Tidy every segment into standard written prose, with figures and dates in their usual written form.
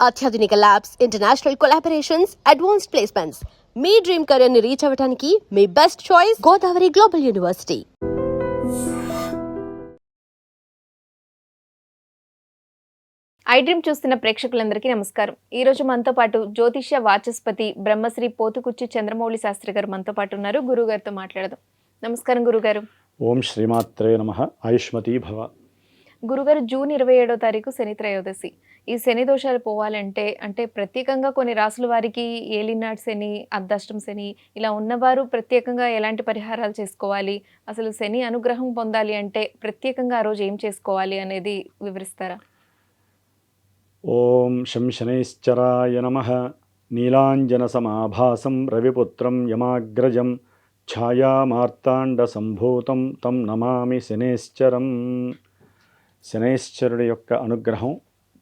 అత్యాధునిక labs, international collaborations, advanced placements. మీ dream career ని రీచ్ అవ్వడానికి మీ best choice Godavari global university. I dream చూస్తున్న ప్రేక్షకులందరికీ నమస్కారం. ఈ రోజు మనతో పాటు జ్యోతిష్య వాచస్పతి బ్రహ్మశ్రీ పోతుకుచ్చి చంద్రమౌళి శాస్త్రి గారు మనతో పాటు ఉన్నారు. గురువు గారితో మాట్లాడదాం. నమస్కారం గురుగారు. ఓం శ్రీమాత్రే నమః. ఆయుష్మతీ భవ. గురుగారు, జూన్ 27వ తారీఖు శని త్రయోదశి. ఈ శని దోషాలు పోవాలంటే అంటే ప్రత్యేకంగా కొన్ని రాసుల వారికి ఏలినాటి శని, అర్ధాష్టమ శని ఇలా ఉన్నవారు ప్రత్యేకంగా ఎలాంటి పరిహారాలు చేసుకోవాలి, అసలు శని అనుగ్రహం పొందాలి అంటే ప్రత్యేకంగా ఆ రోజు ఏం చేసుకోవాలి అనేది వివరిస్తారా? ఓం శం శనైశ్చరాయ నమః. నీలాంజన సమాభాసం రవిపుత్రం యమాగ్రజం ఛాయామార్తాండ సంభూతం తం నమామి శనైశ్చరం. శనైశ్చరుడి యొక్క అనుగ్రహం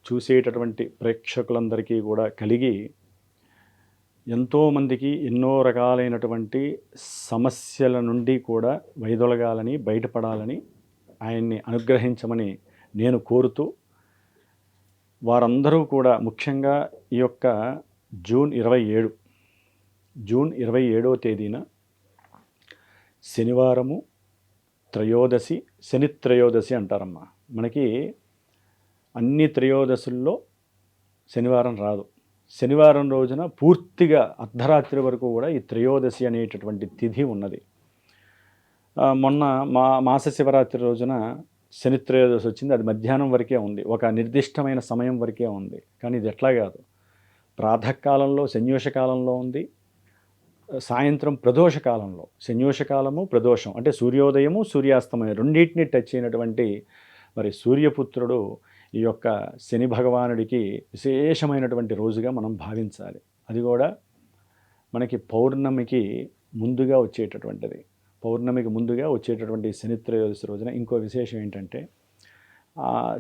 చూసేటటువంటి ప్రేక్షకులందరికీ కూడా కలిగి ఎంతోమందికి ఎన్నో రకాలైనటువంటి సమస్యల నుండి కూడా వైదొలగాలని, బయటపడాలని ఆయన్ని అనుగ్రహించమని నేను కోరుతూ, వారందరూ కూడా ముఖ్యంగా ఈ యొక్క జూన్ 27వ తేదీన శనివారము త్రయోదశి, శని త్రయోదశి అంటారమ్మా. మనకి అన్ని త్రయోదశుల్లో శనివారం రాదు. శనివారం రోజున పూర్తిగా అర్ధరాత్రి వరకు కూడా ఈ త్రయోదశి అనేటటువంటి తిథి ఉన్నది. మొన్న మాస శివరాత్రి రోజున శని త్రయోదశి వచ్చింది. అది మధ్యాహ్నం వరకే ఉంది, ఒక నిర్దిష్టమైన సమయం వరకే ఉంది. కానీ ఇది ఎట్లా కాదు, ప్రాతకాలంలో శన్యోషకాలంలో ఉంది, సాయంత్రం ప్రదోషకాలంలో. శన్యోషకాలము ప్రదోషం అంటే సూర్యోదయము సూర్యాస్తమయం రెండింటిని టచ్ అయినటువంటి మరి సూర్యపుత్రుడు ఈ యొక్క శని భగవానుడికి విశేషమైనటువంటి రోజుగా మనం భావించాలి. అది కూడా మనకి పౌర్ణమికి ముందుగా వచ్చేటటువంటిది. పౌర్ణమికి ముందుగా వచ్చేటటువంటి శని త్రయోదశి రోజున ఇంకో విశేషం ఏంటంటే,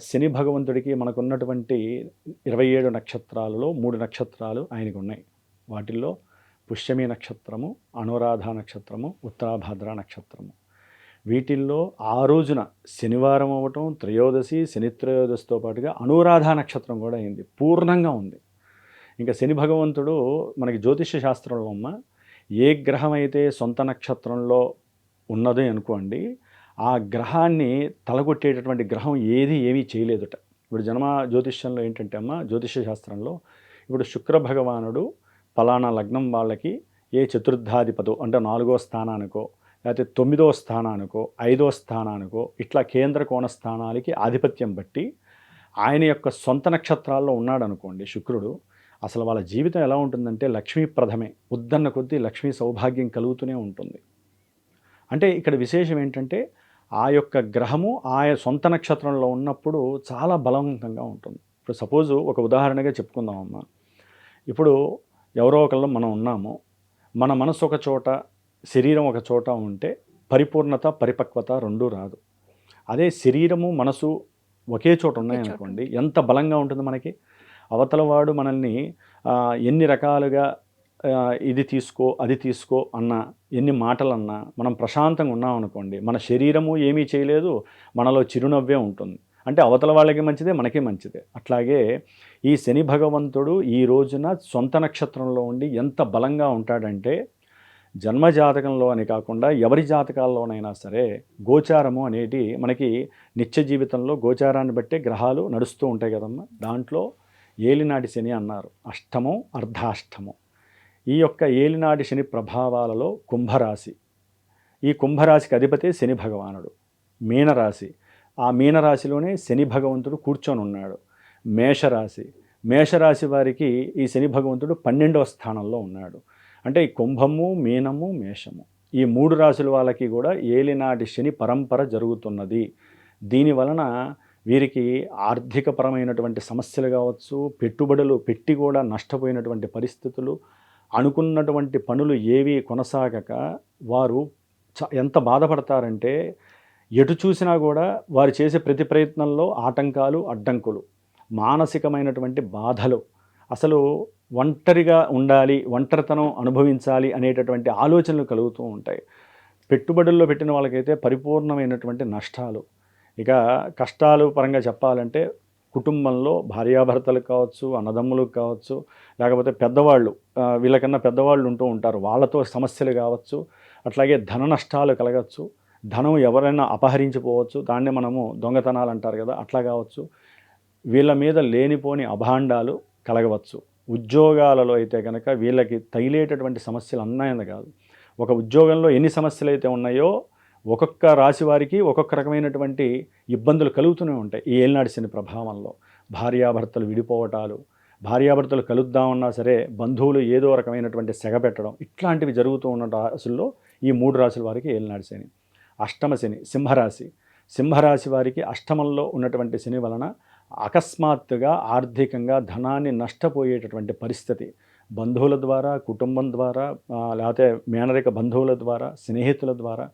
శని భగవంతుడికి మనకున్నటువంటి 27 నక్షత్రాలలో 3 నక్షత్రాలు ఆయనకు ఉన్నాయి. వాటిల్లో పుష్యమి నక్షత్రము, అనురాధ నక్షత్రము, ఉత్తరాభాద్ర నక్షత్రము. వీటిల్లో ఆ రోజున శనివారం అవ్వటం, త్రయోదశి, శని త్రయోదశితో పాటుగా అనురాధ నక్షత్రం కూడా అయింది, పూర్ణంగా ఉంది. ఇంకా శని భగవంతుడు మనకి జ్యోతిష్య శాస్త్రంలో అమ్మ ఏ గ్రహం అయితే సొంత నక్షత్రంలో ఉన్నది అనుకోండి, ఆ గ్రహాన్ని తలగొట్టేటటువంటి గ్రహం ఏమీ చేయలేదుట. ఇప్పుడు జన్మ జ్యోతిష్యంలో ఏంటంటే అమ్మ, జ్యోతిష్య శాస్త్రంలో ఇప్పుడు శుక్ర భగవానుడు ఫలానా లగ్నం వాళ్ళకి ఏ చతుర్థాధిపతో అంటే 4వ స్థానానికో, లేకపోతే 9వ స్థానానికో, 5వ స్థానానికో ఇట్లా కేంద్ర కోణ స్థానాలకి ఆధిపత్యం బట్టి ఆయన యొక్క సొంత నక్షత్రాల్లో ఉన్నాడు అనుకోండి శుక్రుడు, అసలు వాళ్ళ జీవితం ఎలా ఉంటుందంటే లక్ష్మీప్రదమే. ఉద్దన్న కొద్దీ లక్ష్మీ సౌభాగ్యం కలుగుతూనే ఉంటుంది. అంటే ఇక్కడ విశేషం ఏంటంటే, ఆ యొక్క గ్రహము ఆయన సొంత నక్షత్రంలో ఉన్నప్పుడు చాలా బలవంతంగా ఉంటుంది. ఇప్పుడు సపోజు ఒక ఉదాహరణగా చెప్పుకుందామమ్మా. ఇప్పుడు ఎవరో ఒకళ్ళు మనం ఉన్నాము, మన మనసు ఒక చోట, శరీరం ఒక చోట ఉంటే పరిపూర్ణత, పరిపక్వత రెండూ రాదు. అదే శరీరము మనసు ఒకే చోట ఉన్నాయనుకోండి, ఎంత బలంగా ఉంటుంది మనకి. అవతల వాడు మనల్ని ఎన్ని రకాలుగా ఇది తీసుకో అది తీసుకో అన్నా, ఎన్ని మాటలన్నా మనం ప్రశాంతంగా ఉన్నామనుకోండి, మన శరీరము ఏమీ చేయలేదు, మనలో చిరునవ్వే ఉంటుంది. అంటే అవతల వాళ్ళకి మంచిదే, మనకి మంచిదే. అట్లాగే ఈ శని భగవంతుడు ఈ రోజున సొంత నక్షత్రంలో ఉండి ఎంత బలంగా ఉంటాడంటే, జన్మజాతకంలో అని కాకుండా ఎవరి జాతకాల్లోనైనా సరే గోచారము అనేది మనకి నిత్య జీవితంలో గోచారాన్ని బట్టే గ్రహాలు నడుస్తూ ఉంటాయి కదమ్మా. దాంట్లో ఏలినాటి శని అన్నారు, అష్టమం అర్ధాష్టమం. ఈ యొక్క ఏలినాటి శని ప్రభావాలలో కుంభరాశి, ఈ కుంభరాశికి అధిపతి శని భగవానుడు. మీనరాశి, ఆ మీనరాశిలోనే శని భగవంతుడు కూర్చొని ఉన్నాడు. మేషరాశి వారికి ఈ శని భగవంతుడు 12వ స్థానంలో ఉన్నాడు. అంటే ఈ కుంభము, మీనము, మేషము ఈ 3 రాశుల వాళ్ళకి కూడా ఏలినాటి శని పరంపర జరుగుతున్నది. దీనివలన వీరికి ఆర్థికపరమైనటువంటి సమస్యలు కావచ్చు, పెట్టుబడులు పెట్టి కూడా నష్టపోయినటువంటి పరిస్థితులు, అనుకున్నటువంటి పనులు ఏవి కొనసాగక వారు ఎంత బాధపడతారంటే, ఎటు చూసినా కూడా వారు చేసే ప్రతి ప్రయత్నంలో ఆటంకాలు, అడ్డంకులు, మానసికమైనటువంటి బాధలు, అసలు ఒంటరిగా ఉండాలి, ఒంటరితనం అనుభవించాలి అనేటటువంటి ఆలోచనలు కలుగుతూ ఉంటాయి. పెట్టుబడుల్లో పెట్టిన వాళ్ళకైతే పరిపూర్ణమైనటువంటి నష్టాలు. ఇక కష్టాలు పరంగా చెప్పాలంటే కుటుంబంలో భార్యాభర్తలకు కావచ్చు, అన్నదమ్ములకు కావచ్చు, లేకపోతే పెద్దవాళ్ళు వీళ్ళకన్నా పెద్దవాళ్ళు ఉంటూ ఉంటారు, వాళ్ళతో సమస్యలు కావచ్చు, అట్లాగే ధన నష్టాలు కలగచ్చు, ధనం ఎవరైనా అపహరించిపోవచ్చు, దాన్ని మనము దొంగతనాలు అంటారు కదా, అట్లా కావచ్చు. వీళ్ళ మీద లేనిపోని అభాండాలు కలగవచ్చు. ఉద్యోగాలలో అయితే కనుక వీళ్ళకి తగిలేటటువంటి సమస్యలు అన్నాయని కాదు, ఒక ఉద్యోగంలో ఎన్ని సమస్యలు అయితే ఉన్నాయో ఒక్కొక్క రాశి వారికి ఒక్కొక్క రకమైనటువంటి ఇబ్బందులు కలుగుతూనే ఉంటాయి ఈ ఏలినాటి శని ప్రభావంలో. భార్యాభర్తలు విడిపోవటాలు, భార్యాభర్తలు కలుద్దామన్నా సరే బంధువులు ఏదో రకమైనటువంటి సెగ పెట్టడం, ఇట్లాంటివి జరుగుతూ ఉన్న రాశుల్లో ఈ 3 రాశుల వారికి ఏలినాటి శని. అష్టమ శని సింహరాశి వారికి అష్టమంలో ఉన్నటువంటి శని వలన అకస్మాత్తుగా ఆర్థికంగా ధనాన్ని నష్టపోయేటటువంటి పరిస్థితి, బంధువుల ద్వారా, కుటుంబం ద్వారా, లేకపోతే మేనరిక బంధువుల ద్వారా, స్నేహితుల ద్వారా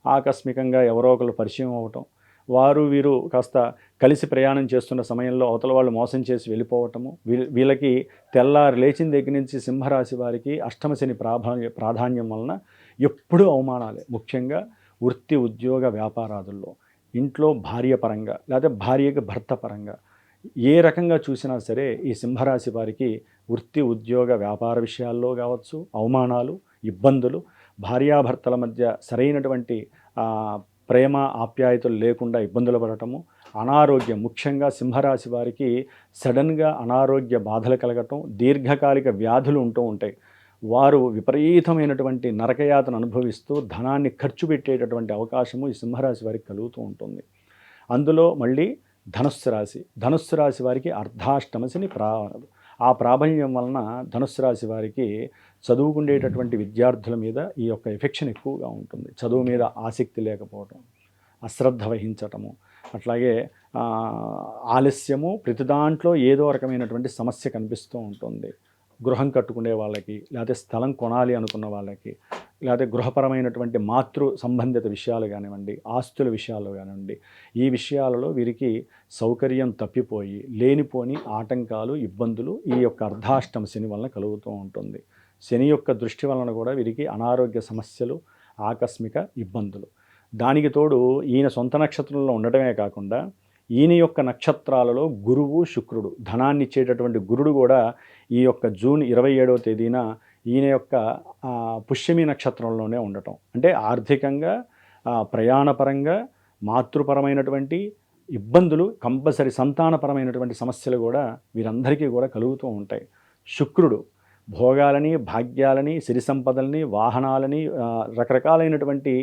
ఆకస్మికంగా ఎవరో ఒకరు పరిచయం అవ్వటం, వారు వీరు కాస్త కలిసి ప్రయాణం చేస్తున్న సమయంలో అవతల వాళ్ళు మోసం చేసి వెళ్ళిపోవటము, వీళ్ళకి తెల్లారి లేచిన దగ్గర నుంచి సింహరాశి వారికి అష్టమ శని ప్రాధాన్యం వలన ఎప్పుడూ అవమానాలే. ముఖ్యంగా వృత్తి, ఉద్యోగ, వ్యాపారాదుల్లో, ఇంట్లో భార్య పరంగా లేకపోతే భార్యకి భర్త పరంగా ఏ రకంగా చూసినా సరే ఈ సింహరాశి వారికి వృత్తి, ఉద్యోగ, వ్యాపార విషయాల్లో కావచ్చు అవమానాలు, ఇబ్బందులు, భార్యాభర్తల మధ్య సరైనటువంటి ప్రేమ ఆప్యాయతలు లేకుండా ఇబ్బందులు పడటము, అనారోగ్యం, ముఖ్యంగా సింహరాశి వారికి సడన్గా అనారోగ్య బాధలు కలగటం, దీర్ఘకాలిక వ్యాధులు ఉంటూ ఉంటాయి. వారు విపరీతమైనటువంటి నరకయాతను అనుభవిస్తూ ధనాన్ని ఖర్చు పెట్టేటటువంటి అవకాశము ఈ సింహరాశి వారికి కలుగుతూ ఉంటుంది. అందులో మళ్ళీ ధనుస్సు రాశి వారికి అర్ధాష్టమ శని ఆ ప్రాబల్యం వలన ధనుస్సు రాశి వారికి చదువుకుండేటటువంటి విద్యార్థుల మీద ఈ యొక్క ఎఫెక్షన్ ఎక్కువగా ఉంటుంది. చదువు మీద ఆసక్తి లేకపోవటం, అశ్రద్ధ వహించటము, అట్లాగే ఆలస్యము, ప్రతి దాంట్లో ఏదో రకమైనటువంటి సమస్య కనిపిస్తూ ఉంటుంది. గృహం కట్టుకునే వాళ్ళకి, లేకపోతే స్థలం కొనాలి అనుకున్న వాళ్ళకి, లేకపోతే గృహపరమైనటువంటి మాతృ సంబంధిత విషయాలు కానివ్వండి, ఆస్తుల విషయాలు కానివ్వండి, ఈ విషయాలలో వీరికి సౌకర్యం తప్పిపోయి లేనిపోని ఆటంకాలు, ఇబ్బందులు ఈ యొక్క అర్ధాష్టమ శని వలన కలుగుతూ ఉంటుంది. శని యొక్క దృష్టి వలన కూడా వీరికి అనారోగ్య సమస్యలు, ఆకస్మిక ఇబ్బందులు. దానికి తోడు ఈయన సొంత నక్షత్రంలో ఉండటమే కాకుండా ఈయన యొక్క నక్షత్రాలలో గురువు, శుక్రుడు, ధనాన్ని ఇచ్చేటటువంటి గురుడు కూడా ఈ యొక్క జూన్ 27వ తేదీన ఈయన యొక్క పుష్యమి నక్షత్రంలోనే ఉండటం, అంటే ఆర్థికంగా, ప్రయాణపరంగా, మాతృపరమైనటువంటి ఇబ్బందులు, కంపల్సరీ సంతానపరమైనటువంటి సమస్యలు కూడా వీరందరికీ కూడా కలుగుతూ ఉంటాయి. శుక్రుడు భోగాలని, భాగ్యాలని, సిరి సంపదల్ని, వాహనాలని, రకరకాలైనటువంటి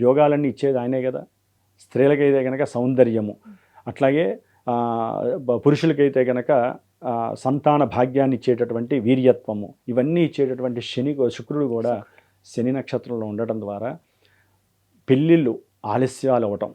యోగాలన్నీ ఇచ్చేది ఆయనే కదా. స్త్రీలకైతే కనుక సౌందర్యము, అట్లాగే పురుషులకైతే కనుక సంతాన భాగ్యాన్ని ఇచ్చేటటువంటి వీర్యత్వము, ఇవన్నీ ఇచ్చేటటువంటి శుక్రుడు కూడా శని నక్షత్రంలో ఉండటం ద్వారా పెళ్ళిళ్ళు ఆలస్యాలు అవ్వటం,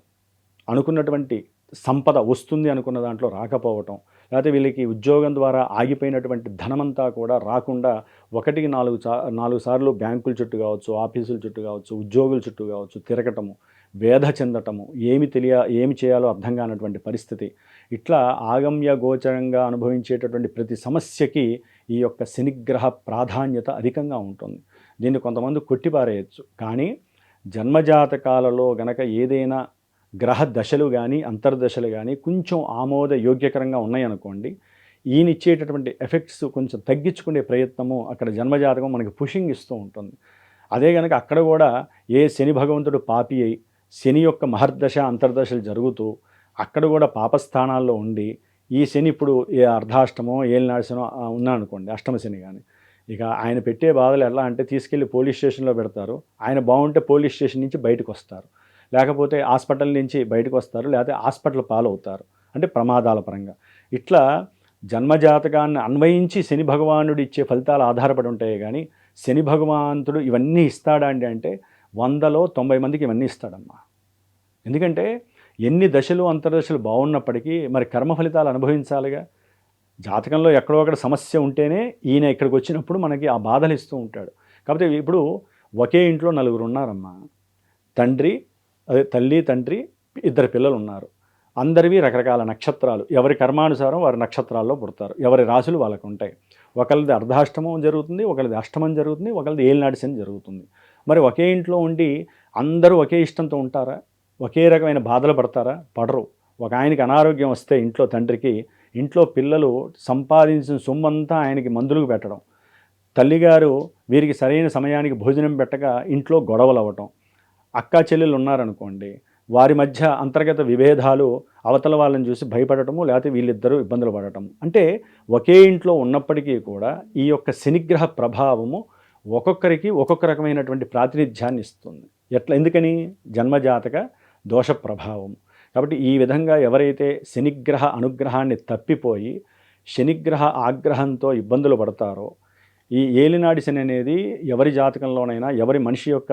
అనుకున్నటువంటి సంపద వస్తుంది అనుకున్న దాంట్లో రాకపోవటం, లేకపోతే వీళ్ళకి ఉద్యోగం ద్వారా ఆగిపోయినటువంటి ధనమంతా కూడా రాకుండా 1-4 సార్లు బ్యాంకుల చుట్టూ కావచ్చు, ఆఫీసుల చుట్టూ కావచ్చు, ఉద్యోగుల చుట్టూ కావచ్చు తిరగటము, వేధ చెందటము, ఏమి చేయాలో అర్థం కానటువంటి పరిస్థితి, ఇట్లా ఆగమ్య గోచరంగా అనుభవించేటటువంటి ప్రతి సమస్యకి ఈ యొక్క శనిగ్రహ ప్రాధాన్యత అధికంగా ఉంటుంది. దీన్ని కొంతమంది కొట్టిపారేయచ్చు. కానీ జన్మజాతకాలలో గనక ఏదైనా గ్రహ దశలు కానీ అంతర్దశలు కానీ కొంచెం ఆమోద యోగ్యకరంగా ఉన్నాయనుకోండి, ఈయన ఇచ్చేటటువంటి ఎఫెక్ట్స్ కొంచెం తగ్గించుకునే ప్రయత్నము అక్కడ జన్మజాతకం మనకి పుషింగ్ ఇస్తూ ఉంటుంది. అదే కనుక అక్కడ కూడా ఏ శని భగవంతుడు పాపి అయి శని యొక్క మహర్దశ అంతర్దశలు జరుగుతూ అక్కడ కూడా పాపస్థానాల్లో ఉండి ఈ శని ఇప్పుడు ఏ అర్ధాష్టమో ఏలినాశనో ఉన్నాయనుకోండి, అష్టమ శని కానీ, ఇక ఆయన పెట్టే బాధలు ఎలా అంటే తీసుకెళ్ళి పోలీస్ స్టేషన్లో పెడతారు. ఆయన బాగుంటే పోలీస్ స్టేషన్ నుంచి బయటకు వస్తారు, లేకపోతే హాస్పిటల్ నుంచి బయటకు వస్తారు, లేకపోతే హాస్పిటల్ పాలవుతారు, అంటే ప్రమాదాల పరంగా. ఇట్లా జన్మజాతకాన్ని అన్వయించి శని భగవానుడు ఇచ్చే ఫలితాలు ఆధారపడి ఉంటాయి. కానీ శని భగవంతుడు ఇవన్నీ ఇస్తాడా అంటే 100లో 90 మందికి ఇవన్నీ ఇస్తాడమ్మా. ఎందుకంటే ఎన్ని దశలు అంతర్దశలు బాగున్నప్పటికీ మరి కర్మ ఫలితాలు అనుభవించాలిగా. జాతకంలో ఎక్కడో అక్కడ సమస్య ఉంటేనే ఈయన ఇక్కడికి వచ్చినప్పుడు మనకి ఆ బాధలు ఇస్తూ ఉంటాడు. కాబట్టి ఇప్పుడు ఒకే ఇంట్లో 4 ఉన్నారమ్మా, తల్లి తండ్రి 2 పిల్లలు ఉన్నారు. అందరివి రకరకాల నక్షత్రాలు, ఎవరి కర్మానుసారం వారి నక్షత్రాల్లో పుడతారు, ఎవరి రాశులు వాళ్ళకు ఉంటాయి. ఒకరిది అర్ధాష్టమం జరుగుతుంది, ఒకరిది అష్టమం జరుగుతుంది, ఒకరిది ఏలినాటి శని జరుగుతుంది. మరి ఒకే ఇంట్లో ఉండి అందరూ ఒకే ఇష్టంతో ఉంటారా? ఒకే రకమైన బాధలు పడతారా? పడరు. ఒక ఆయనకి అనారోగ్యం వస్తే ఇంట్లో తండ్రికి ఇంట్లో పిల్లలు సంపాదించిన సొమ్మంతా ఆయనకి మందులకు పెట్టడం, తల్లిగారు వీరికి సరైన సమయానికి భోజనం పెట్టక ఇంట్లో గొడవలు అవ్వటం, అక్కా చెల్లెలు ఉన్నారనుకోండి వారి మధ్య అంతర్గత విభేదాలు, అవతల వాళ్ళని చూసి భయపడటము, లేకపోతే వీళ్ళిద్దరూ ఇబ్బందులు పడటం. అంటే ఒకే ఇంట్లో ఉన్నప్పటికీ కూడా ఈ యొక్క శనిగ్రహ ప్రభావము ఒక్కొక్కరికి ఒక్కొక్క రకమైనటువంటి ప్రాతినిధ్యాన్ని ఇస్తుంది. ఎందుకని? జన్మజాతక దోష ప్రభావం. కాబట్టి ఈ విధంగా ఎవరైతే శనిగ్రహ అనుగ్రహాన్ని తప్పిపోయి శనిగ్రహ ఆగ్రహంతో ఇబ్బందులు పడతారో, ఈ ఏలినాడి శని అనేది ఎవరి జాతకంలోనైనా ఎవరి మనిషి యొక్క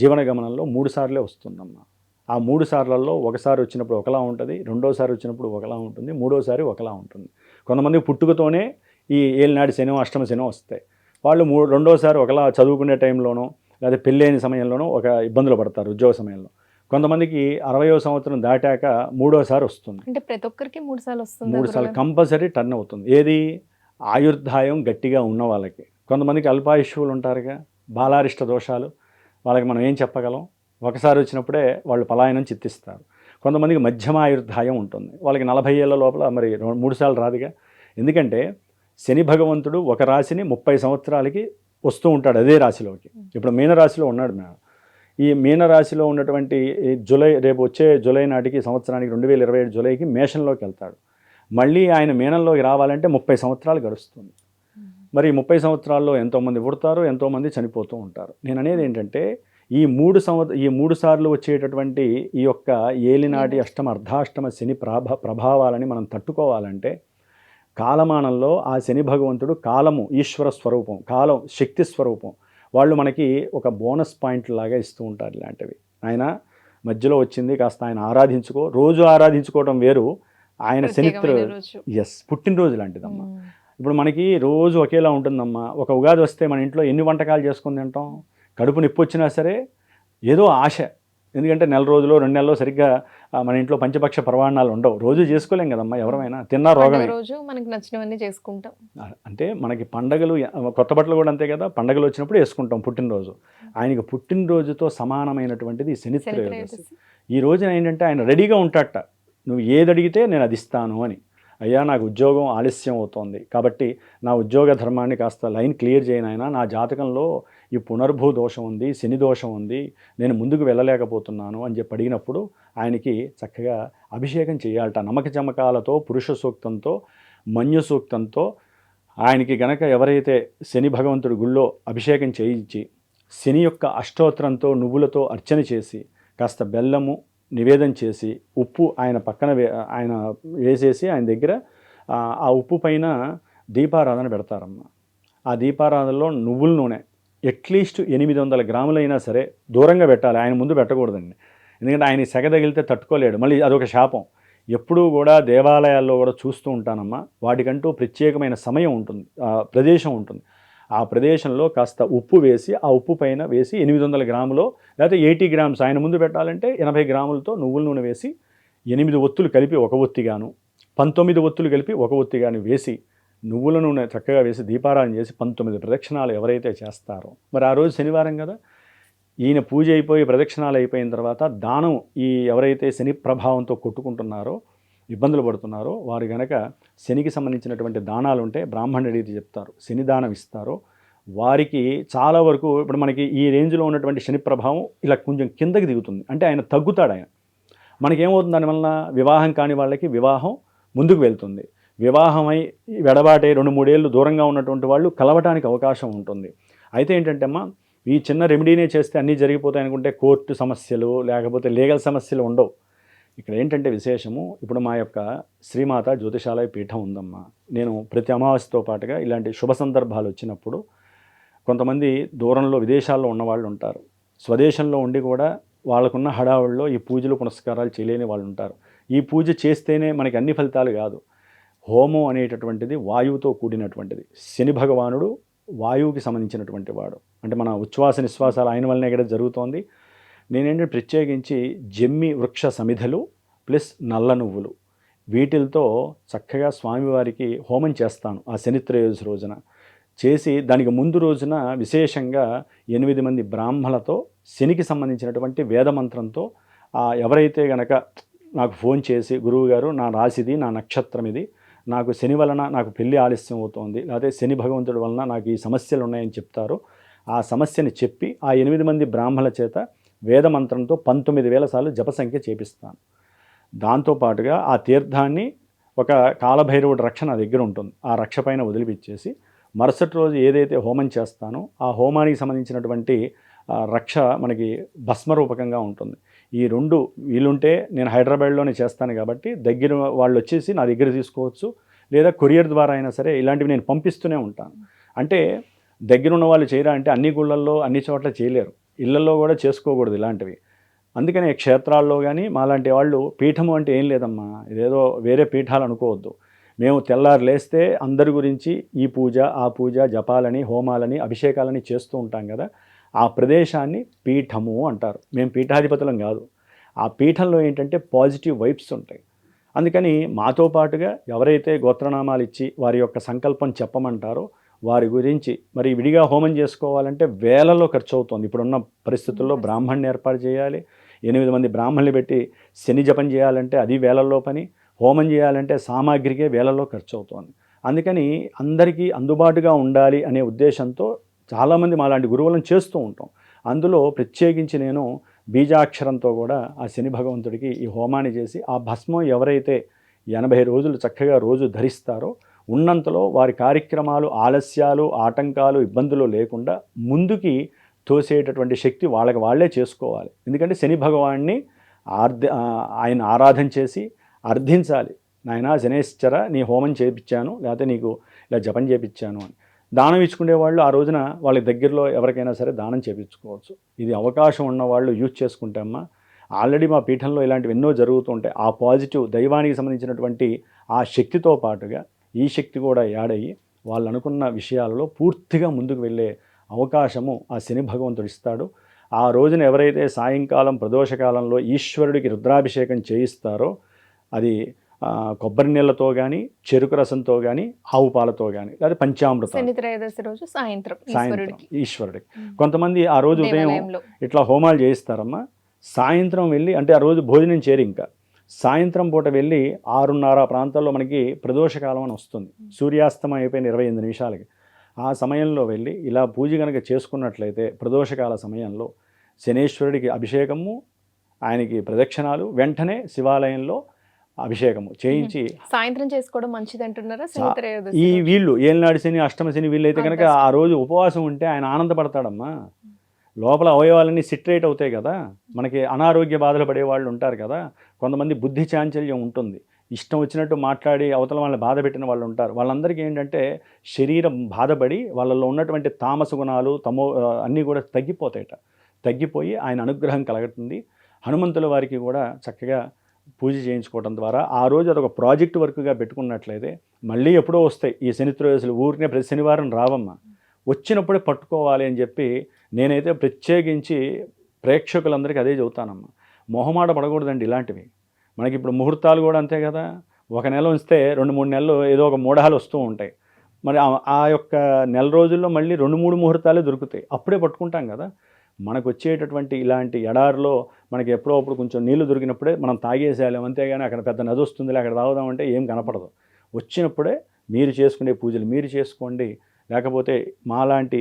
జీవన గమనంలో 3 సార్లే వస్తుందమ్మా. ఆ 3 సార్లలో ఒకసారి వచ్చినప్పుడు ఒకలా ఉంటుంది, రెండోసారి వచ్చినప్పుడు ఒకలా ఉంటుంది, మూడోసారి ఒకలా ఉంటుంది. కొంతమంది పుట్టుకతోనే ఈ ఏలినాడి శని అష్టమ శని వస్తాయి. వాళ్ళు రెండోసారి ఒకలా చదువుకునే టైంలోనో లేదా పెళ్ళైన సమయంలోనో ఒక ఇబ్బందులు పడతారు ఉద్యోగ సమయంలో. కొంతమందికి 60వ సంవత్సరం దాటాక మూడోసారి వస్తుంది. అంటే ప్రతి ఒక్కరికి 3 సార్లు వస్తుంది. 3 సార్లు కంపల్సరీ టర్న్ అవుతుంది. ఏది? ఆయుర్దాయం గట్టిగా ఉన్న వాళ్ళకి. కొంతమందికి అల్పాయుష్యులు ఉంటారుగా, బాలారిష్ట దోషాలు, వాళ్ళకి మనం ఏం చెప్పగలం? ఒకసారి వచ్చినప్పుడే వాళ్ళు పలాయనం చిత్తిస్తారు. కొంతమందికి మధ్యమ ఆయుర్దాయం ఉంటుంది, వాళ్ళకి 40 ఏళ్ళ లోపల మరి 3 సార్లు రాదుగా. ఎందుకంటే శని భగవంతుడు ఒక రాశిని 30 సంవత్సరాలకి వస్తూ ఉంటాడు అదే రాశిలోకి. ఇప్పుడు మీనరాశిలో ఉన్నాడు మేము. ఈ మీనరాశిలో ఉన్నటువంటి రేపు వచ్చే జూలై నాటికి సంవత్సరానికి 2027 జూలైకి మేషంలోకి వెళ్తాడు. మళ్ళీ ఆయన మీనంలోకి రావాలంటే 30 సంవత్సరాలు గడుస్తుంది. మరి 30 సంవత్సరాల్లో ఎంతోమంది పుడతారు, ఎంతోమంది చనిపోతూ ఉంటారు. నేను అనేది ఏంటంటే ఈ 3 సార్లు వచ్చేటటువంటి ఈ యొక్క ఏలినాటి అష్టమ అర్ధాష్టమ శని ప్రభావాలని మనం తట్టుకోవాలంటే కాలమానంలో ఆ శని భగవంతుడు కాలము ఈశ్వర స్వరూపం, కాలం శక్తి స్వరూపం. వాళ్ళు మనకి ఒక బోనస్ పాయింట్ లాగా ఇస్తూ ఉంటారు. ఇలాంటివి ఆయన మధ్యలో వచ్చింది కాస్త ఆయన ఆరాధించుకో. రోజు ఆరాధించుకోవడం వేరు, ఆయన పుట్టినరోజు లాంటిదమ్మా. ఇప్పుడు మనకి రోజు ఒకేలా ఉంటుందమ్మా. ఒక ఉగాది వస్తే మన ఇంట్లో ఎన్ని వంటకాలు చేసుకుని తింటాం? కడుపు నొప్పి వచ్చినా సరే ఏదో ఆశ. ఎందుకంటే 1 రోజులో 2 నెలల్లో సరిగ్గా మన ఇంట్లో పంచపక్ష పర్వాణాలు ఉండవు. రోజు చేసుకోలేం కదమ్మా. ఎవరైనా తిన్నా రోగమే. రోజు మనకి నచ్చినవన్నీ చేసుకుంటాం. అంటే మనకి పండగలు, కొత్త బట్టలు కూడా అంతే కదా, పండగలు వచ్చినప్పుడు వేసుకుంటాం పుట్టినరోజు. ఆయనకి పుట్టినరోజుతో సమానమైనటువంటి శని త్రయోదశి. ఈ రోజున ఏంటంటే ఆయన రెడీగా ఉంటాడట, నువ్వు ఏది అడిగితే నేను అది ఇస్తాను అని. అయ్యా నాకు ఉద్యోగం ఆలస్యం అవుతోంది కాబట్టి నా ఉద్యోగ ధర్మాన్ని కాస్త లైన్ క్లియర్ చేయను ఆయన, నా జాతకంలో ఈ పునర్భూ దోషం ఉంది, శని దోషం ఉంది, నేను ముందుకు వెళ్ళలేకపోతున్నాను అని చెప్పి అడిగినప్పుడు ఆయనకి చక్కగా అభిషేకం చేయాలట. నమ్మక చమకాలతో, పురుష సూక్తంతో, మన్యు సూక్తంతో ఆయనకి గనక ఎవరైతే శని భగవంతుడి గుళ్ళో అభిషేకం చేయించి శని యొక్క అష్టోత్తరంతో నువ్వులతో అర్చన చేసి కాస్త బెల్లము నివేదన చేసి ఉప్పు ఆయన పక్కన ఆయన వేసేసి ఆయన దగ్గర ఆ ఉప్పు పైన దీపారాధన పెడతారమ్మ. ఆ దీపారాధనలో నువ్వుల నూనె అట్లీస్ట్ 800 గ్రాములైనా సరే దూరంగా పెట్టాలి, ఆయన ముందు పెట్టకూడదండి. ఎందుకంటే ఆయన సెగ తగిలితే తట్టుకోలేడు, మళ్ళీ అదొక శాపం. ఎప్పుడూ కూడా దేవాలయాల్లో కూడా చూస్తూ ఉంటానమ్మా, వాటికంటూ ప్రత్యేకమైన సమయం ఉంటుంది, ప్రదేశం ఉంటుంది. ఆ ప్రదేశంలో కాస్త ఉప్పు వేసి ఆ ఉప్పు పైన వేసి 800 గ్రాములో లేకపోతే 80 గ్రామ్స్ ఆయన ముందు పెట్టాలంటే 80 గ్రాములతో నువ్వుల నూనె వేసి 8 ఒత్తులు కలిపి ఒక ఒత్తిగాను 19 ఒత్తులు కలిపి ఒక ఒత్తిగాను వేసి నువ్వుల నూనె చక్కగా వేసి దీపారాధన చేసి 19 ప్రదక్షిణాలు ఎవరైతే చేస్తారో, మరి ఆ రోజు శనివారం కదా, ఈయన పూజ అయిపోయి ప్రదక్షిణాలు అయిపోయిన తర్వాత దానం ఈ ఎవరైతే శని ప్రభావంతో కొట్టుకుంటున్నారో ఇబ్బందులు పడుతున్నారో వారు గనక శనికి సంబంధించినటువంటి దానాలు ఉంటే బ్రాహ్మణ రీతి చెప్తారు, శని దానం ఇస్తారో వారికి చాలా వరకు ఇప్పుడు మనకి ఈ రేంజ్లో ఉన్నటువంటి శని ప్రభావం ఇలా కొంచెం కిందకి దిగుతుంది. అంటే ఆయన తగ్గుతాడు. ఆయన మనకేమవుతుంది దానివల్ల, వివాహం కాని వాళ్ళకి వివాహం ముందుకు వెళ్తుంది, వివాహమై వెడబాటే 2-3 ఏళ్ళు దూరంగా ఉన్నటువంటి వాళ్ళు కలవటానికి అవకాశం ఉంటుంది. అయితే ఏంటంటే అమ్మా, ఈ చిన్న రెమెడీనే చేస్తే అన్నీ జరిగిపోతాయి అనుకుంటే కోర్టు సమస్యలు లేకపోతే లీగల్ సమస్యలు ఉండవు. ఇక్కడ ఏంటంటే విశేషము, ఇప్పుడు మా యొక్క శ్రీమాత జ్యోతిషాలయ పీఠం ఉందమ్మా. నేను ప్రతి అమావాస్యతో పాటుగా ఇలాంటి శుభ సందర్భాలు వచ్చినప్పుడు కొంతమంది దూరంలో విదేశాల్లో ఉన్నవాళ్ళు ఉంటారు, స్వదేశంలో ఉండి కూడా వాళ్ళకున్న హడావుల్లో ఈ పూజలు పునస్కారాలు చేయలేని వాళ్ళు ఉంటారు. ఈ పూజ చేస్తేనే మనకి అన్ని ఫలితాలు కాదు. హోమం అనేటటువంటిది వాయువుతో కూడినటువంటిది. శని భగవానుడు వాయువుకి సంబంధించినటువంటి వాడు. అంటే మన ఉచ్ఛ్వాస నిశ్వాసాలు ఆయన వల్లనే ఇక్కడ జరుగుతోంది. నేనేంటంటే ప్రత్యేకించి జమ్మి వృక్ష సమిధలు ప్లస్ నల్ల నువ్వులు వీటితో చక్కగా స్వామివారికి హోమం చేస్తాను ఆ శని త్రయోదశి రోజున. చేసి దానికి ముందు రోజున విశేషంగా 8 మంది బ్రాహ్మణులతో శనికి సంబంధించినటువంటి వేదమంత్రంతో ఎవరైతే గనక నాకు ఫోన్ చేసి గురువుగారు నా రాశిది నా నక్షత్రం ఇది నాకు శని వలన నాకు పెళ్లి ఆలస్యం అవుతోంది, లేకపోతే శని భగవంతుడి వలన నాకు ఈ సమస్యలు ఉన్నాయని చెప్తారో ఆ సమస్యని చెప్పి ఆ 8 మంది బ్రాహ్మణుల చేత వేద మంత్రంతో 19,000 సార్లు జప సంఖ్య చేపిస్తాను. దాంతోపాటుగా ఆ తీర్థాన్ని ఒక కాలభైరవుడి రక్ష నా దగ్గర ఉంటుంది, ఆ రక్ష పైన వదిలిపిచ్చేసి మరుసటి రోజు ఏదైతే హోమం చేస్తానో ఆ హోమానికి సంబంధించినటువంటి రక్ష మనకి భస్మరూపకంగా ఉంటుంది. ఈ రెండు వీలుంటే నేను హైదరాబాద్లోనే చేస్తాను కాబట్టి దగ్గర వాళ్ళు వచ్చేసి నా దగ్గర తీసుకోవచ్చు, లేదా కొరియర్ ద్వారా అయినా సరే ఇలాంటివి నేను పంపిస్తూనే ఉంటాను. అంటే దగ్గర ఉన్న వాళ్ళు చేయరా అంటే అన్ని గుళ్ళల్లో అన్ని చోట్ల చేయలేరు, ఇళ్లలో కూడా చేసుకోకూడదు ఇలాంటివి. అందుకనే క్షేత్రాల్లో కానీ మాలాంటి వాళ్ళు పీఠము అంటే ఏం లేదమ్మా, ఇదేదో వేరే పీఠాలు అనుకోవద్దు. మేము తెల్లారు లేస్తే అందరి గురించి ఈ పూజ ఆ పూజ జపాలని హోమాలని అభిషేకాలని చేస్తూ ఉంటాం కదా, ఆ ప్రదేశాన్ని పీఠము అంటారు. మేము పీఠాధిపతులం కాదు. ఆ పీఠంలో ఏంటంటే పాజిటివ్ వైబ్స్ ఉంటాయి. అందుకని మాతో పాటుగా ఎవరైతే గోత్రనామాలు ఇచ్చి వారి యొక్క సంకల్పం చెప్పమంటారో వారి గురించి మరి విడిగా హోమం చేసుకోవాలంటే వేలలో ఖర్చు అవుతుంది. ఇప్పుడున్న పరిస్థితుల్లో బ్రాహ్మణ్ణి ఏర్పాటు చేయాలి, 8 మంది బ్రాహ్మణులు పెట్టి శని జపం చేయాలంటే అది వేలల్లో పని, హోమం చేయాలంటే సామాగ్రికే వేలల్లో ఖర్చు అవుతుంది. అందుకని అందరికీ అందుబాటుగా ఉండాలి అనే ఉద్దేశంతో చాలామంది మాలాంటి గురువులను చేస్తూ ఉంటాం. అందులో ప్రత్యేకించి నేను బీజాక్షరంతో కూడా ఆ శని భగవంతుడికి ఈ హోమాన్ని చేసి ఆ భస్మం ఎవరైతే 80 రోజులు చక్కగా రోజు ధరిస్తారో ఉన్నంతలో వారి కార్యక్రమాలు ఆలస్యాలు ఆటంకాలు ఇబ్బందులు లేకుండా ముందుకి తోసేటటువంటి శక్తి వాళ్ళకి వాళ్ళే చేసుకోవాలి. ఎందుకంటే శని భగవాన్ని ఆయన ఆరాధన చేసి అర్థించాలి. నాయనా శనేశ్వర నీ హోమం చేయించాను, లేకపోతే నీకు ఇలా జపం చేయించాను అని దానం ఇచ్చుకునే వాళ్ళు ఆ రోజున వాళ్ళ దగ్గరలో ఎవరికైనా సరే దానం చేయించుకోవచ్చు. ఇది అవకాశం ఉన్న వాళ్ళు యూజ్ చేసుకుంటే అమ్మా, ఆల్రెడీ మా పీఠంలో ఇలాంటివి ఎన్నో జరుగుతుంటాయి. ఆ పాజిటివ్ దైవానికి సంబంధించినటువంటి ఆ శక్తితో పాటుగా ఈ శక్తి కూడా యాడయ్యి వాళ్ళు అనుకున్న విషయాలలో పూర్తిగా ముందుకు వెళ్ళే అవకాశము ఆ శని భగవంతుడు ఇస్తాడు. ఆ రోజున ఎవరైతే సాయంకాలం ప్రదోషకాలంలో ఈశ్వరుడికి రుద్రాభిషేకం చేయిస్తారో అది కొబ్బరి నీళ్ళతో కానీ చెరుకు రసంతో కానీ ఆవు పాలతో కానీ లేదా పంచామృతం శని త్రయోదశి రోజు సాయంత్రం ఈశ్వరుడికి. కొంతమంది ఆ రోజు ఉదయం ఇట్లా హోమాలు చేయిస్తారమ్మా, సాయంత్రం వెళ్ళి అంటే ఆ రోజు భోజనం చేరి ఇంకా సాయంత్రం పూట వెళ్ళి 6:30 ప్రాంతాల్లో మనకి ప్రదోషకాలం అని వస్తుంది, సూర్యాస్తమయం అయిపోయిన 28 నిమిషాలకి. ఆ సమయంలో వెళ్ళి ఇలా పూజ కనుక చేసుకున్నట్లయితే ప్రదోషకాల సమయంలో శనేశ్వరుడికి అభిషేకము, ఆయనకి ప్రదక్షిణాలు, వెంటనే శివాలయంలో అభిషేకము చేయించి సాయంత్రం చేసుకోవడం మంచిది అంటున్నారా? ఈ వీళ్ళు ఏలినాడు శని అష్టమ శని వీళ్ళైతే కనుక ఆ రోజు ఉపవాసం ఉంటే ఆయన ఆనందపడతాడమ్మా. లోపల అవయవాలన్నీ సిట్రేట్ అవుతాయి కదా, మనకి అనారోగ్య బాధలు పడే వాళ్ళు ఉంటారు కదా, కొంతమంది బుద్ధి చాంచల్యం ఉంటుంది, ఇష్టం వచ్చినట్టు మాట్లాడి అవతల వాళ్ళని బాధ పెట్టిన వాళ్ళు ఉంటారు. వాళ్ళందరికీ ఏంటంటే శరీరం బాధపడి వాళ్ళల్లో ఉన్నటువంటి తామస గుణాలు అన్నీ కూడా తగ్గిపోయి ఆయన అనుగ్రహం కలుగుతుంది. హనుమంతుల వారికి కూడా చక్కగా పూజ చేయించుకోవడం ద్వారా ఆ రోజు అదొక ప్రాజెక్ట్ వర్క్గా పెట్టుకున్నట్లయితే మళ్ళీ ఎప్పుడో వస్తాయి ఈ శని త్రయోదశులు, ఊరికే ప్రతి శనివారం రావమ్మా, వచ్చినప్పుడే పట్టుకోవాలి అని చెప్పి నేనైతే ప్రత్యేకించి ప్రేక్షకులందరికీ అదే చెబుతానమ్మా. మొహమాట పడకూడదండి ఇలాంటివి. మనకి ఇప్పుడు ముహూర్తాలు కూడా అంతే కదా, ఒక నెల ఉంచితే 2-3 నెలలు ఏదో ఒక మూఢాలు వస్తూ ఉంటాయి. మరి ఆ యొక్క నెల రోజుల్లో మళ్ళీ 2-3 ముహూర్తాలే దొరుకుతాయి, అప్పుడే పట్టుకుంటాం కదా. మనకు వచ్చేటటువంటి ఇలాంటి ఎడారిలో మనకి ఎప్పుడో అప్పుడు కొంచెం నీళ్లు దొరికినప్పుడే మనం తాగేసేయాలి, అంతేగాని అక్కడ పెద్ద నది వస్తుందిలే అక్కడ తాగుదామంటే ఏం కనపడదు. వచ్చినప్పుడే మీరు చేసుకునే పూజలు మీరు చేసుకోండి, లేకపోతే మాలాంటి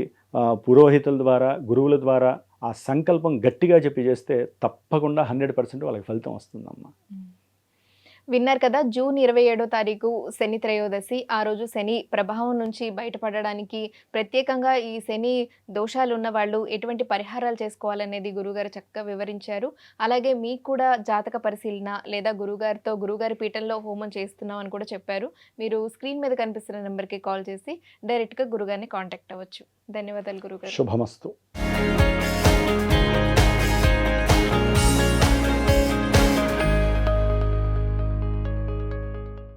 పురోహితుల ద్వారా గురువుల ద్వారా ఆ సంకల్పం గట్టిగా చెప్పి చేస్తే తప్పకుండా 100% వాళ్ళకి ఫలితం వస్తుందమ్మా. విన్నారు కదా, జూన్ 27వ తారీఖు శని త్రయోదశి. ఆ రోజు శని ప్రభావం నుంచి బయటపడడానికి ప్రత్యేకంగా ఈ శని దోషాలు ఉన్న వాళ్ళు ఎటువంటి పరిహారాలు చేసుకోవాలనేది గురుగారు చక్కగా వివరించారు. అలాగే మీకు కూడా జాతక పరిశీలన లేదా గురుగారి పీఠంలో హోమం చేస్తున్నాం అని కూడా చెప్పారు. మీరు స్క్రీన్ మీద కనిపిస్తున్న నెంబర్కి కాల్ చేసి డైరెక్ట్గా గురుగారిని కాంటాక్ట్ అవ్వచ్చు. ధన్యవాదాలు గురుగారు. శుభమస్తు.